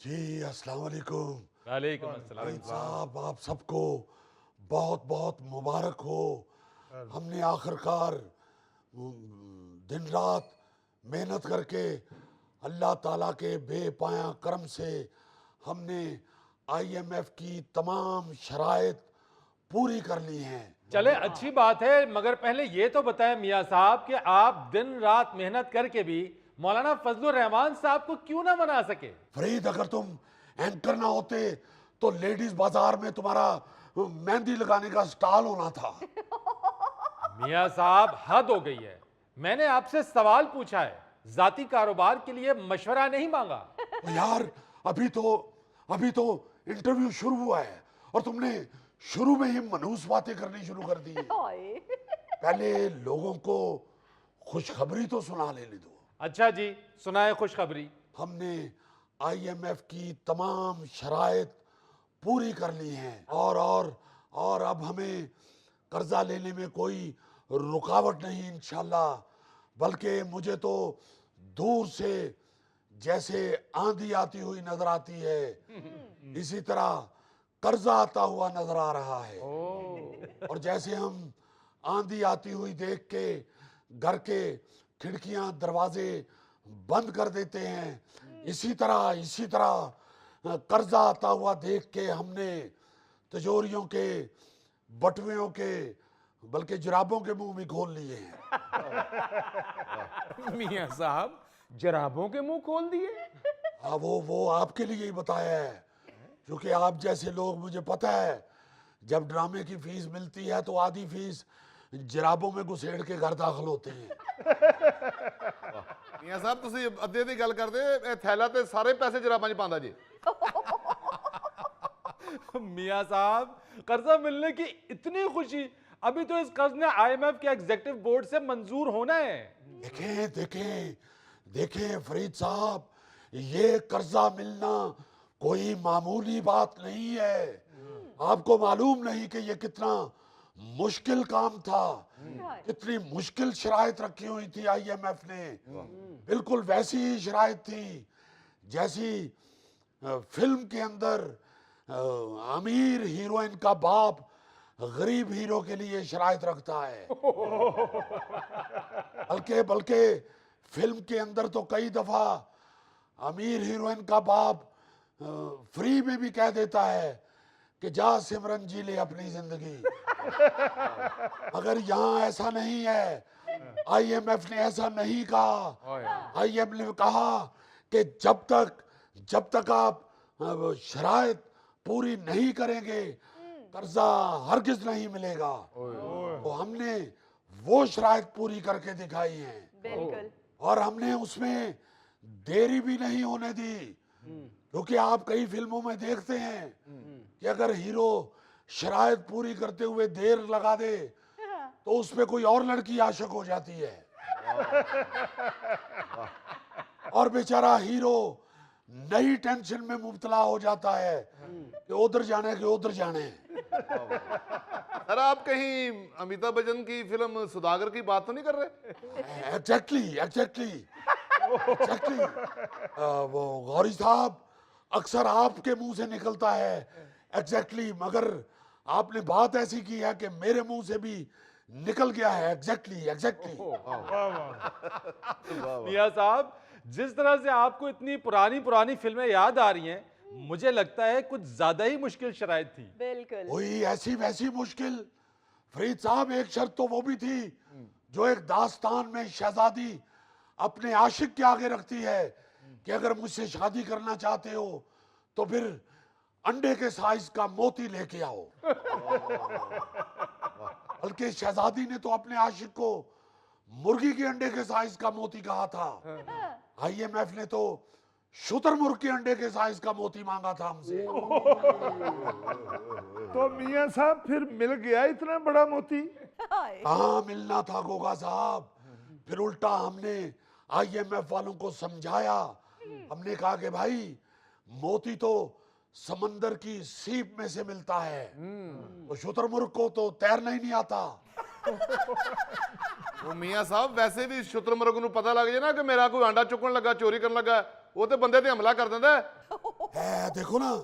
जी अस्सलाम वालेकुम। वालेकुम अस्सलाम। वहीद साहब आप सबको बहुत बहुत मुबारक हो। हमने आखिरकार दिन रात मेहनत करके अल्लाह ताला के बेपाया करम से हमने IMF की तमाम शराइत पूरी कर ली हैं। चले अच्छी बात है, मगर पहले ये तो बताएं मियाँ साहब कि आप दिन रात मेहनत करके भी मौलाना फजलुर रहमान साहब को क्यों ना मना सके। फरीद, अगर तुम एंकर ना होते तो लेडीज बाजार में तुम्हारा मेहंदी लगाने का स्टॉल होना था। मियाँ साहब हद हो गई है। मैंने आपसे सवाल पूछा है, जाती कारोबार के लिए मशवरा नहीं मांगा। तो यार अभी तो इंटरव्यू शुरू हुआ है और तुमने शुरू में ही मनहूस बातें करनी शुरू कर दी। पहले लोगों को खुशखबरी तो सुना लेने दो। अच्छा जी, सुनाए खुशखबरी। हमने IMF की तमाम शराइत पूरी कर ली हैं और अब हमें कर्जा लेने में कोई रुकावट नहीं इंशाल्लाह, बल्कि मुझे तो दूर से जैसे आंधी आती हुई नजर आती है इसी तरह कर्जा आता हुआ नजर आ रहा है। और जैसे हम आंधी आती हुई देख के घर के खिड़कियां दरवाजे बंद कर देते हैं, इसी तरह कर्जा आता हुआ देख के हमने तिजोरियों के बटुओं के बल्कि जुराबों के मुंह भी खोल लिए हैं। मियाँ साहब जराबों के मुंह खोल दिए। हाँ, वो आपके लिए ही बताया है, क्योंकि आप जैसे लोग, मुझे पता है जब ड्रामे की फीस मिलती है तो आधी फीस जराबों में घुसेड़ के घर दाखिल होते हैं। ਮੀਆਂ ਸਾਹਿਬ ਤੁਸੀਂ ਅੱਧੇ ਦੀ ਗੱਲ ਕਰਦੇ, ਇਹ ਥੈਲਾ ਤੇ ਸਾਰੇ ਪੈਸੇ ਜਰਾਬਾਂ 'ਚ ਪਾਉਂਦਾ ਜੀ। मियाँ साहब कर्जा मिलने की इतनी खुशी, अभी तो इस कर्ज ने IMF के एग्जीक्यूटिव बोर्ड से मंजूर होना है। देखें फरीद साहब, ये कर्जा मिलना कोई मामूली बात नहीं है। आपको मालूम नहीं कि ये कितना मुश्किल काम था, कितनी मुश्किल शराइत रखी हुई थी IMF ने। बिल्कुल वैसी ही शराइत थी जैसी फिल्म के अंदर अमीर हीरोइन का बाप गरीब हीरो के लिए शराइत रखता है। बल्कि फिल्म के अंदर तो कई दफा अमीर हीरोइन का बाप फ्री में भी कह देता है कि जा सिमरन जी ले अपनी जिंदगी। मगर यहाँ ऐसा नहीं है। IMF ने ऐसा नहीं कहा। IMF ने कहा कि जब तक आप शराइत पूरी नहीं करेंगे कर्जा हरगिज नहीं मिलेगा। तो हमने वो शराइत पूरी करके दिखाई है। बिल्कुल। और हमने उसमें देरी भी नहीं होने दी, क्योंकि आप कई फिल्मों में देखते हैं कि अगर हीरो शराइत पूरी करते हुए देर लगा दे तो उस पे कोई और लड़की आशिक हो जाती है और बेचारा हीरो नई टेंशन में मुब्तला हो जाता है कि उधर जाने। सर आप कहीं अमिताभ बच्चन की फिल्म सुदागर की बात तो नहीं कर रहे? एग्जैक्टली वो गौरी साहब, अक्सर आपके मुंह से निकलता है एग्जैक्टली, मगर आपने बात ऐसी की है कि मेरे मुंह से भी निकल गया है एग्जैक्टली। मियाँ साहब, जिस तरह से आपको इतनी पुरानी फिल्में याद आ रही हैं, मुझे लगता है कुछ ज्यादा ही मुश्किल शराइत थी। बिल्कुल। कोई ऐसी वैसी मुश्किल फरीद साहब, एक शर्त तो वो भी थी जो एक दास्तान में शहजादी अपने आशिक के आगे रखती है कि अगर मुझसे शादी करना चाहते हो तो फिर अंडे के साइज का मोती लेके आओ। बल्कि शहजादी ने तो अपने आशिक को मुर्गी के अंडे के साइज का मोती कहा था। IMF ने तो शुतुरमुर्ग के अंडे के साइज का मोती मांगा था हमसे। तो मियाँ साहब फिर मिल गया इतना बड़ा मोती? कहाँ मिलना था गोगा साहब। फिर उल्टा हमने IMF वालों को समझाया। हमने कहा कि भाई मोती तो समंदर की सीप में से मिलता है, तो शुतुरमुर्ग को तो तैरना ही नहीं आता। ਉਹ ਮੀਆਂ ਸਾਹਿਬ ਵੈਸੇ ਵੀ ਸ਼ੁਤਰਮੁਰਗ ਨੂੰ ਪਤਾ ਲੱਗ ਜੇ ਨਾ ਕਿ ਮੇਰਾ ਕੋਈ ਆਂਡਾ ਚੁੱਕਣ ਲੱਗਾ, ਚੋਰੀ ਕਰਨ ਲੱਗਾ, ਉਹ ਤੇ ਬੰਦੇ ਤੇ ਹਮਲਾ ਕਰ ਦਿੰਦਾ। है देखो ना,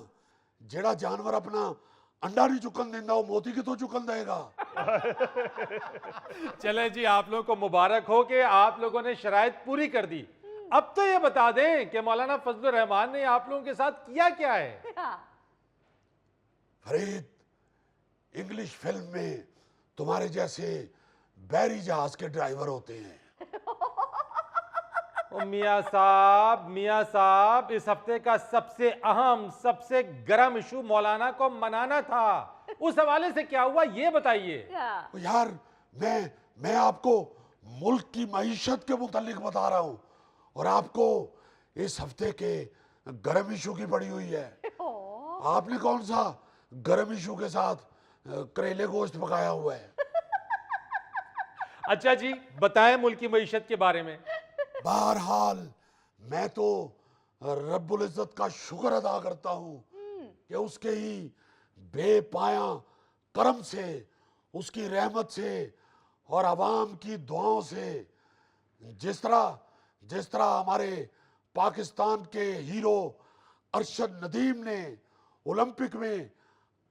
जेड़ा जानवर अपना अंडा नहीं चुकन देंदा वो मोती कितों चुकन देगा। चले जी, आप लोगों को मुबारक हो कि आप लोगों ने शराइत पूरी कर दी। अब तो ये बता दें कि मौलाना फजलुर रहमान ने आप लोगों के साथ किया क्या है? फरीद, इंग्लिश फिल्म में तुम्हारे जैसे बैरी जहाज के ड्राइवर होते हैं। ओ मियाँ साहब, इस हफ्ते का सबसे अहम, सबसे गर्म इशू मौलाना को मनाना था। उस हवाले से क्या हुआ ये बताइए। तो यार मैं आपको मुल्क की मईशत के मुतालिक बता रहा हूँ और आपको इस हफ्ते के गर्म इशू की पड़ी हुई है। आपने कौन सा गर्म इशू के साथ करेले गोश्त पकाया हुआ है? अच्छा जी, बताएं मुल्क की मईशत के बारे में। बहरहाल मैं तो रब्बुल इज्जत का शुक्र अदा करता हूँ कि उसके ही बेपाया करम से, उसकी रहमत से और अवाम की दुआओं से जिस तरह हमारे पाकिस्तान के हीरो अरशद नदीम ने ओलंपिक में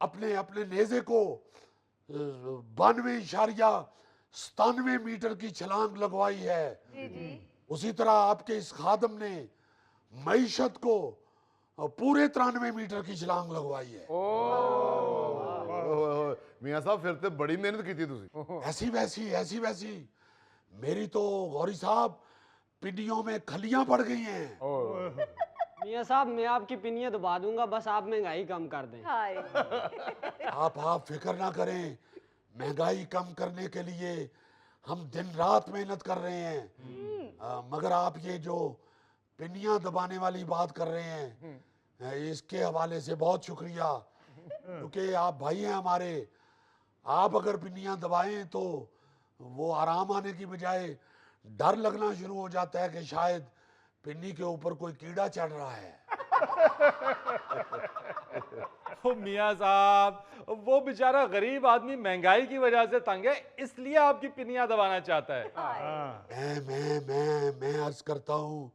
अपने अपने नेज़े को 92.97 मीटर की छलांग लगवाई है, उसी तरह आपके इस खादम ने मईशत को पूरे 93 मीटर की छलांग लगवाई है। मियाँ साहब फिर तो बड़ी मेहनत की थी तुसी। ऐसी वैसी मेरी तो गौरी साहब पिंडियों में खलियां पड़ गई हैं। मियाँ साहब, मैं आपकी पिनियाँ दबा दूंगा, बस आप महंगाई कम कर दें। आप फिक्र ना करें, महंगाई कम करने के लिए हम दिन रात मेहनत कर रहे हैं। मगर आप ये जो पिनियां दबाने वाली बात कर रहे हैं, इसके हवाले से बहुत शुक्रिया, क्योंकि आप भाई हैं हमारे। आप अगर पिनियां दबाएं तो वो आराम आने की बजाय डर लगना शुरू हो जाता है कि शायद पिन्नी के ऊपर कोई कीड़ा चढ़ रहा है। ओ मियाँ साहब, वो बेचारा गरीब आदमी महंगाई की वजह से तंग है, इसलिए आपकी पिनियां दबाना चाहता है। मैं अर्ज करता हूँ,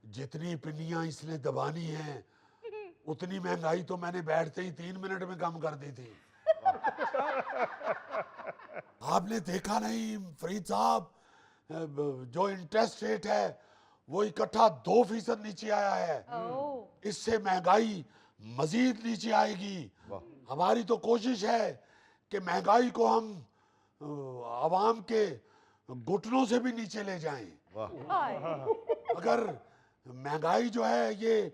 जितनी पिनियां इसने दबानी हैं उतनी महंगाई तो मैंने बैठते ही 3 मिनट में कम कर दी थी। आपने देखा नहीं फरीद साहब, जो इंटरेस्ट रेट है वो इकट्ठा 2% नीचे आया है। इससे महंगाई मजीद नीचे आएगी। हमारी तो कोशिश है कि महंगाई को हम आवाम के घुटनों से भी नीचे ले जाएं। अगर महंगाई जो है ये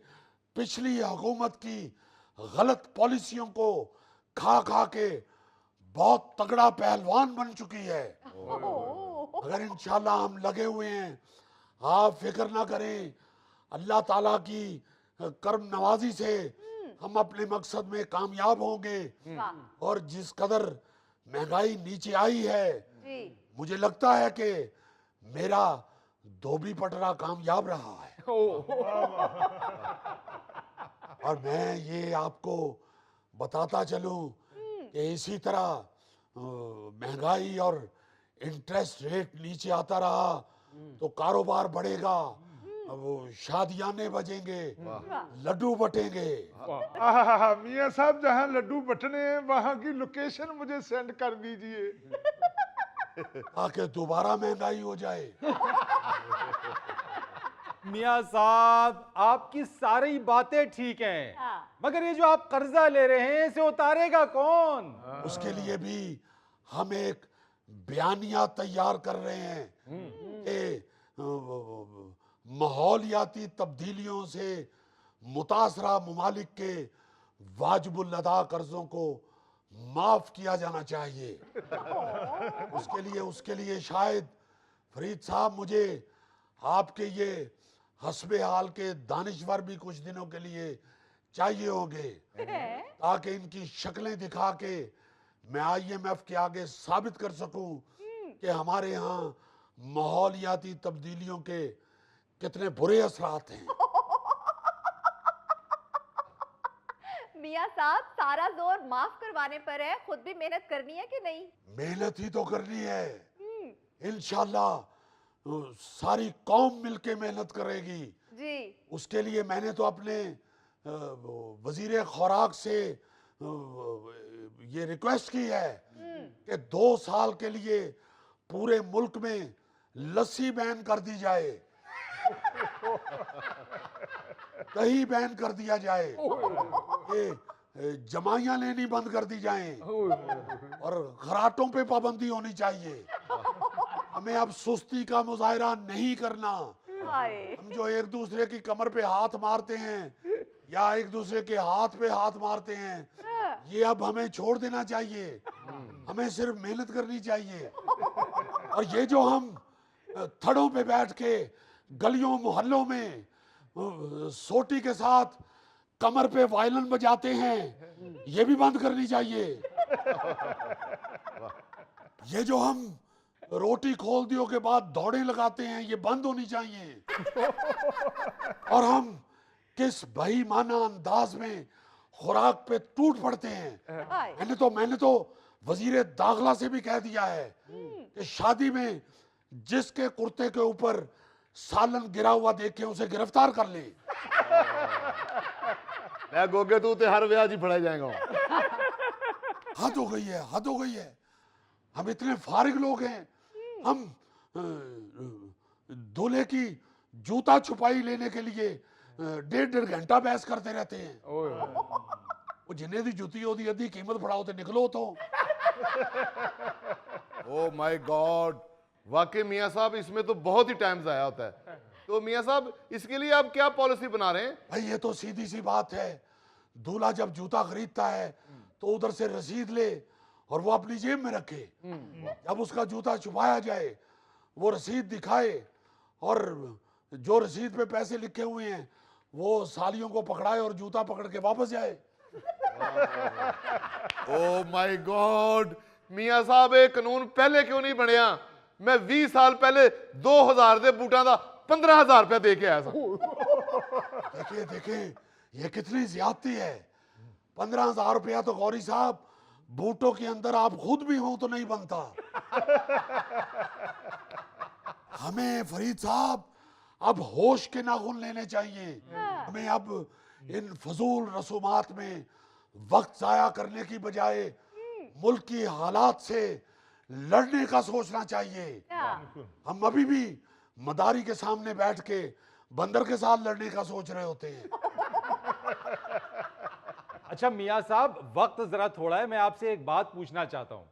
पिछली हुकूमत की गलत पॉलिसियों को खा खा के बहुत तगड़ा पहलवान बन चुकी है। अगर इंशाल्लाह हम लगे हुए हैं, आप फिक्र ना करें, अल्लाह ताला की करम नवाजी से हम अपने मकसद में कामयाब होंगे। और जिस कदर महंगाई नीचे आई है, मुझे लगता है कि मेरा धोबी पटरा कामयाब रहा है। और मैं ये आपको बताता चलूं कि इसी तरह महंगाई और इंटरेस्ट रेट नीचे आता रहा तो कारोबार बढ़ेगा, वो शादियाने बजेंगे, लड्डू बटेंगे। मियाँ साहब, जहाँ लड्डू बटने हैं वहाँ की लोकेशन मुझे सेंड कर दीजिए ताकि दोबारा महंगाई हो जाए। मियाँ साहब, आपकी सारी बातें ठीक हैं, मगर ये जो आप कर्जा ले रहे हैं इसे उतारेगा कौन? उसके लिए भी हम एक बयानिया तैयार कर रहे हैं कि माहौलियाती तब्दीलियों से मुतासरा ममालिक के वाजिबुल अदा कर्जों को माफ किया जाना चाहिए। उसके लिए शायद फरीद साहब मुझे आपके ये हस्बे हाल के दानिश्वर भी कुछ दिनों के लिए चाहिए होंगे, ताकि इनकी शक्लें दिखा के मैं IMF के आगे साबित कर सकूं कि हमारे यहाँ माहौलियाती तब्दीलियों के कितने बुरे असरात हैं। मियाँ साहब, सारा जोर माफ करवाने पर है, खुद भी मेहनत करनी है कि नहीं? मेहनत ही तो करनी है। इंशाल्लाह सारी कौम मिलके मेहनत करेगी। जी। उसके लिए मैंने तो अपने वजीर खुराक से ये रिक्वेस्ट की है कि 2 साल के लिए पूरे मुल्क में लस्सी बैन कर दी जाए, दही बैन कर दिया जाए, ये जमाइयां लेनी बंद कर दी जाएं और खराटों पे पाबंदी होनी चाहिए। हमें अब सुस्ती का मुजाहरा नहीं करना। हाय हम जो एक दूसरे की कमर पे हाथ मारते हैं या एक दूसरे के हाथ पे हाथ मारते हैं, ये अब हमें छोड़ देना चाहिए। हमें सिर्फ मेहनत करनी चाहिए। और ये जो हम थड़ों पे बैठ के गलियों मोहल्लों में सोटी के साथ कमर पे वायलिन बजाते हैं, ये भी बंद करनी चाहिए। ये जो हम रोटी खोल दियो के बाद दौड़े लगाते हैं, ये बंद होनी चाहिए। और हम किस बेईमाना अंदाज में खुराक पे टूट पड़ते हैं। हाय मैंने तो वजीर दाखिला से भी कह दिया है कि शादी में जिसके कुर्ते के ऊपर सालन गिरा हुआ देखे उसे गिरफ्तार कर ले। मैं गोगे तू ते हर ब्याज ही फड़ाए जाएगा। हद हो गई है, हद हो गई है। हम इतने फारिग लोग हैं, हम दूल्हे की जूता छुपाई लेने के लिए 1.5 घंटा बहस करते रहते हैं। वो जिन्हें दी जुती होती अद्धी कीमत फड़ाओ तो निकलो तो। ओ माय गॉड, वाकई मियां साहब इसमें तो बहुत ही टाइम जाया होता है। तो मियां साहब इसके लिए आप क्या पॉलिसी बना रहे हैं? भाई ये तो सीधी सी बात है, दूल्हा जब जूता खरीदता है तो उधर से रसीद ले और वो अपनी जेब में रखे। जब उसका जूता छुपाया जाए वो रसीद दिखाए और जो रसीद पे पैसे लिखे हुए हैं वो सालियों को पकड़ाए और जूता पकड़ के वापस जाए। ओ माय गॉड, मियां साहब ये कानून पहले क्यों नहीं बनया? मैं 20 साल पहले 2000 दे बूटा का 15,000 रुपया दे के आया था। देखिए देखिए ये कितनी ज्यादती है। 15,000 रुपया तो गौरी साहब बूटों के अंदर आप खुद भी हो तो नहीं बनता। हमें फरीद साहब अब होश के नाखून लेने चाहिए। हमें अब इन फजूल रसूमात में वक्त जाया करने की बजाय मुल्क की हालात से लड़ने का सोचना चाहिए। हम अभी भी मदारी के सामने बैठ के बंदर के साथ लड़ने का सोच रहे होते हैं। अच्छा मियां साहब, वक्त जरा थोड़ा है, मैं आपसे एक बात पूछना चाहता हूं।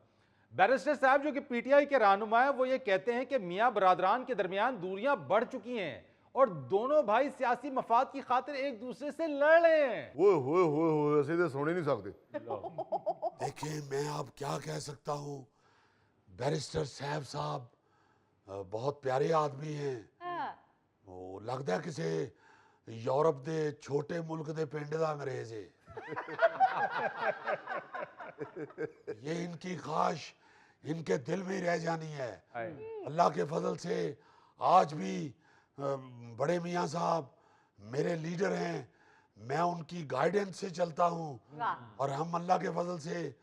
बैरिस्टर साहब जो कि पीटीआई के रहनुमा है, वो ये कहते हैं कि मियां बरादरान के दरमियान दूरियां बढ़ चुकी हैं और दोनों भाई सियासी मफाद की खातिर एक दूसरे से लड़ रहे हैं। वो ऐसे तो सुन ही नहीं सकते। देखिए मैं अब क्या कह सकता हूँ, बैरिस्टर साहब बहुत प्यारे आदमी हैं। वो लगता है किसी यूरोप दे छोटे मुल्क दे पिंड दा अंग्रेज है। ये इनकी ख्वाहिश इनके दिल में ही रह जानी है। अल्लाह के फजल से आज भी बड़े मियाँ साहब मेरे लीडर हैं, मैं उनकी गाइडेंस से चलता हूँ और हम अल्लाह के फजल से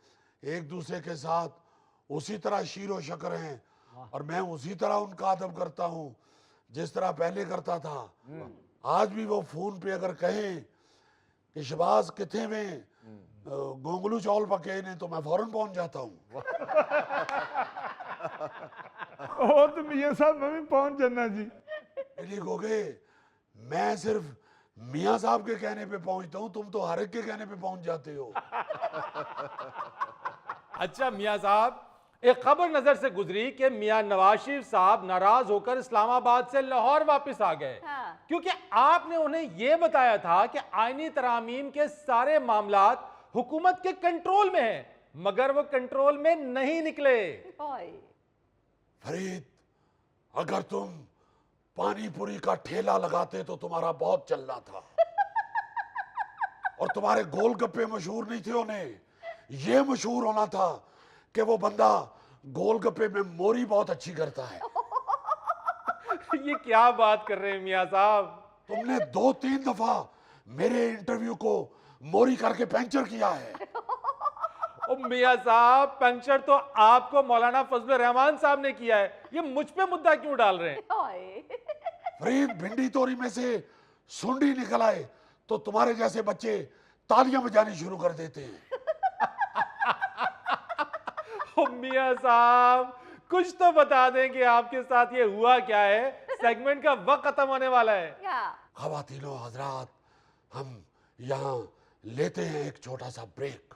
एक दूसरे के साथ उसी तरह शीरो शक्र हैं और मैं उसी तरह उनका अदब करता हूँ जिस तरह पहले करता था। आज भी वो फोन पे अगर कहें कि शबाज किथे में गोंगलू चौल पके ने तो मैं फौरन पहुंच जाता हूँ। ओ तो मियां साहब मैं भी पहुंच जाना जी। ठीक हो गए, मैं सिर्फ मियाँ साहब के कहने पे पहुंचता हूँ, तुम तो हर एक के कहने पे पहुंच जाते हो। अच्छा मियां साहब, एक खबर नजर से गुजरी कि मियां नवाज शरीफ साहब नाराज होकर इस्लामाबाद से लाहौर वापस आ गए। क्योंकि आपने उन्हें यह बताया था कि आईनी तरामीम के सारे मामलात हुकूमत के कंट्रोल में हैं, मगर वो कंट्रोल में नहीं निकले। फरीद, अगर तुम पानी पूरी का ठेला लगाते तो तुम्हारा बहुत चलना था और तुम्हारे गोलगप्पे मशहूर नहीं थे होने, ये मशहूर होना था कि वो बंदा गोलगप्पे में मोरी बहुत अच्छी करता है। ये क्या बात कर रहे हैं मियां साहब? तुमने 2-3 दफा मेरे इंटरव्यू को मोरी करके पंचर किया है। ओ मियां साहब, पंचर तो आपको मौलाना फजल रहमान साहब ने किया है, ये मुझ पे मुद्दा क्यों डाल रहे हैं? फरीद, भिंडी तोरी में से सुंडी निकल आए तो तुम्हारे जैसे बच्चे तालियां बजानी शुरू कर देते हैं। ओ मियां साहब, कुछ तो बता दें कि आपके साथ ये हुआ क्या है। सेगमेंट का वक्त खत्म होने वाला है। ख़वातीनो हज़रात, हम यहाँ लेते हैं एक छोटा सा ब्रेक।